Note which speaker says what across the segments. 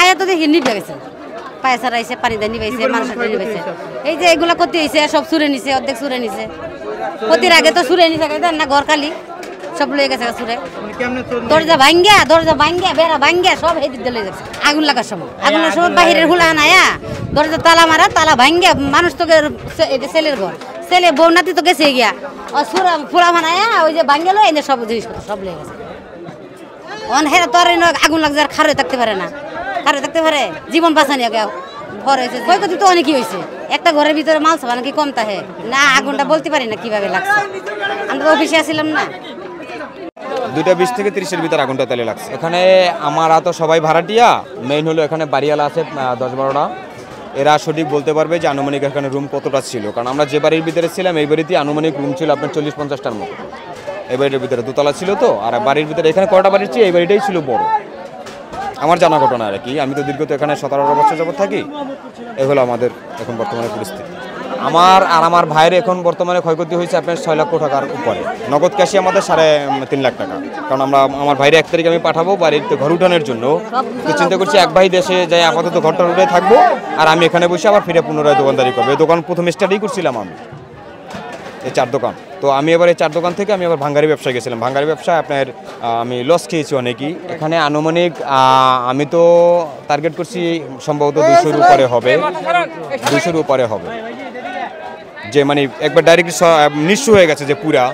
Speaker 1: আয়া তো দেখি নিভে গেছে, পায়ে ছাড়াইছে, পানি দিয়ে নিবাইছে, মানুষের নিবাইছে। এই যে এগুলা করতে হয়েছে, সব চুরে নিছে, অর্ধেক চুরে নিছে। ক্ষতির আগে তো চুরে নিছে না, ঘর খালি সব লয়ে গেছে চুরে। দরজা ভাঙ্গিয়া বেড়া ভাঙ্গিয়া সব এই দিক দিয়ে লয়ে গেছে। আগুন লাগার সময় বাহিরের হুলা আনায়া দরজা তালা মারা, তালা ভাঙ্গিয়া মানুষ তো এটা ছেলের ঘর, ছেলে বউ নাতি তো গেছে গিয়া ফুলা বানায়া ওই যে ভাঙ্গে লো এনে সব জিনিসপত্র সব লয়ে গেছে। অনহেরা তো আর আগুন লাগছে আর খারে থাকতে পারে না, খারে থাকতে পারে জীবন বাঁচানি আগে ঘর হয়েছে। ক্ষয়ক্ষতি তো অনেকই হয়েছে, একটা ঘরের ভিতরে মাল সাবান কি কম তাহে না, আগুনটা বলতে পারি না কিভাবে লাগছে, আমরা তো অফিসে আসছিলাম না।
Speaker 2: 2:20 থেকে 30-এর ভিতর আগুনটা তালে লাগছে। এখানে আমরা তো সবাই ভাড়াটিয়া, মেইন হলো এখানে বাড়িওয়ালা আছে 10-12টা। এরা সঠিক বলতে পারবে যে আনুমানিক এখানে রুম কতটা ছিল, কারণ আমরা যে বাড়ির ভিতরে ছিলাম এই বাড়িতে আনুমানিক রুম ছিল আপনার 40-50টার মতো। এই বাড়িটার ভিতরে দোতলা ছিল তো, আর বাড়ির ভিতরে এখানে কয়টা বাড়ির চেয়ে এই বাড়িটাই ছিল বড়, আমার জানা ঘটনা আর কি। আমি তো দীর্ঘত এখানে 17-18 বছর যাবত থাকি। এগুলো আমাদের এখন বর্তমানে পরিস্থিতি। আমার ভাইয়ের এখন বর্তমানে ক্ষয়ক্ষতি হয়েছে আপনার 6 লক্ষ টাকার উপরে, নগদ ক্যাশে আমাদের 3.5 লাখ টাকা। কারণ আমার ভাইয়ের 1 তারিখে আমি পাঠাবো বাড়িতে ঘর উঠানোর জন্য, তো চিন্তা করছি এক ভাই দেশে যাই আপাতত ঘরটা উঠে থাকবো, আর আমি এখানে বসে আবার ফিরে পুনরায় দোকানদারি করবো। এই দোকান প্রথম স্টার্টই করছিলাম আমি, এই 4 দোকান। তো আমি এবার এই 4 দোকান থেকে আমি আবার ভাঙ্গারি ব্যবসায় গেছিলাম। ভাঙ্গারি ব্যবসায় আপনার আমি লস খেয়েছি অনেকই। এখানে আনুমানিক আমি তো টার্গেট করছি সম্ভবত 200-র উপরে হবে, 200-র উপরে হবে, যে মানে একবার ডাইরেক্ট নিঃস্ব হয়ে গেছে যে পুরা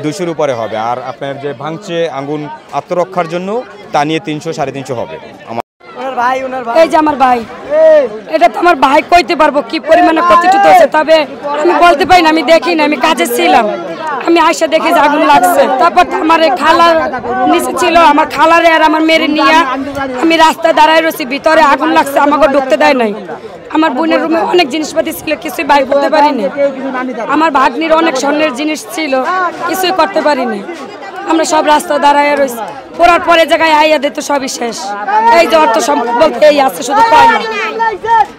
Speaker 2: 200-র উপরে হবে। আর আপনার যে ভাঙছে আগুন আত্মরক্ষার জন্য তা নিয়ে 300-350 হবে।
Speaker 3: এই যে আমার ভাই, এটা তো আমার ভাই কইতে পারবো কি পরিমাণে কতটুকু আছে, তবে আমি বলতে পারি না, আমি দেখি না, আমি কাজে ছিলাম। আমি আইসা দেখি যে আগুন লাগছে। তারপর আমার খালা নিচে ছিল, আমার খালারে আর আমার মেরে নিয়ে আমি রাস্তায় দাঁড়ায় রয়েছি, ভিতরে আগুন লাগছে, আমাকে ঢুকতে দেয় নাই। আমার বোনের রুমে অনেক জিনিসপাতি ছিল, কিছুই বাইর করতে পারিনি। আমার ভাগ্নির অনেক স্বর্ণের জিনিস ছিল, কিছুই করতে পারিনি। আমরা সব রাস্তায় দাঁড়ায় রয়েছি। পড়ার পরে জায়গায় আইয়া দিত সবই শেষ। এই যে অর্থ সম্পদ বলতে এই আছে, শুধু কয় না।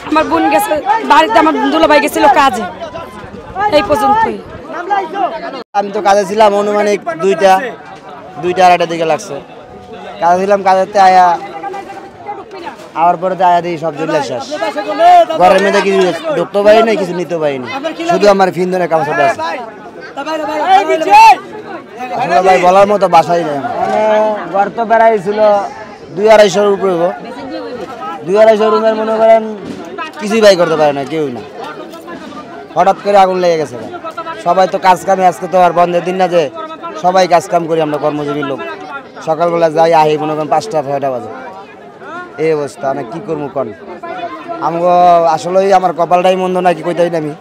Speaker 3: আমার বোন গেছে বাড়িতে, আমার দুলাভাই গেছিল কাজে, এই পর্যন্তই।
Speaker 4: আমি তো কাজে ছিলাম, অনুমানিক 2টা-2:30টার দিকে লাগছে। কাজে ছিলাম, কাজেতে আয়া আবার পরে আয়া দিই সব জ্বলে শেষ। ঘরের মধ্যে কিছু ঢুকতে পারিনি, কিছু নিতে পারিনি, শুধু আমার ফিন্দনের কাপড় আছে। আসলে ভাই বলার মতো বাসাই নেই। মানে ঘর তো বেড়াইছিল 200-250-র উপরে, 200-250 রুমের মনে করেন কিছুই বাই করতে পারে না কেউ না। হঠাৎ করে আগুন লেগে গেছে। সবাই তো কাজ কামে, আজকে তো আর বন্ধের দিন না যে সবাই কাজ কাম করি, আমরা কর্মজীবী লোক। সকালবেলা যাই আহি মনে করেন 5টা-6টা বাজে, এই অবস্থা। মানে কি করবো কন, আমাকে আসলেই আমার কপালটাই মন্দ নাকি কইতাই না আমি।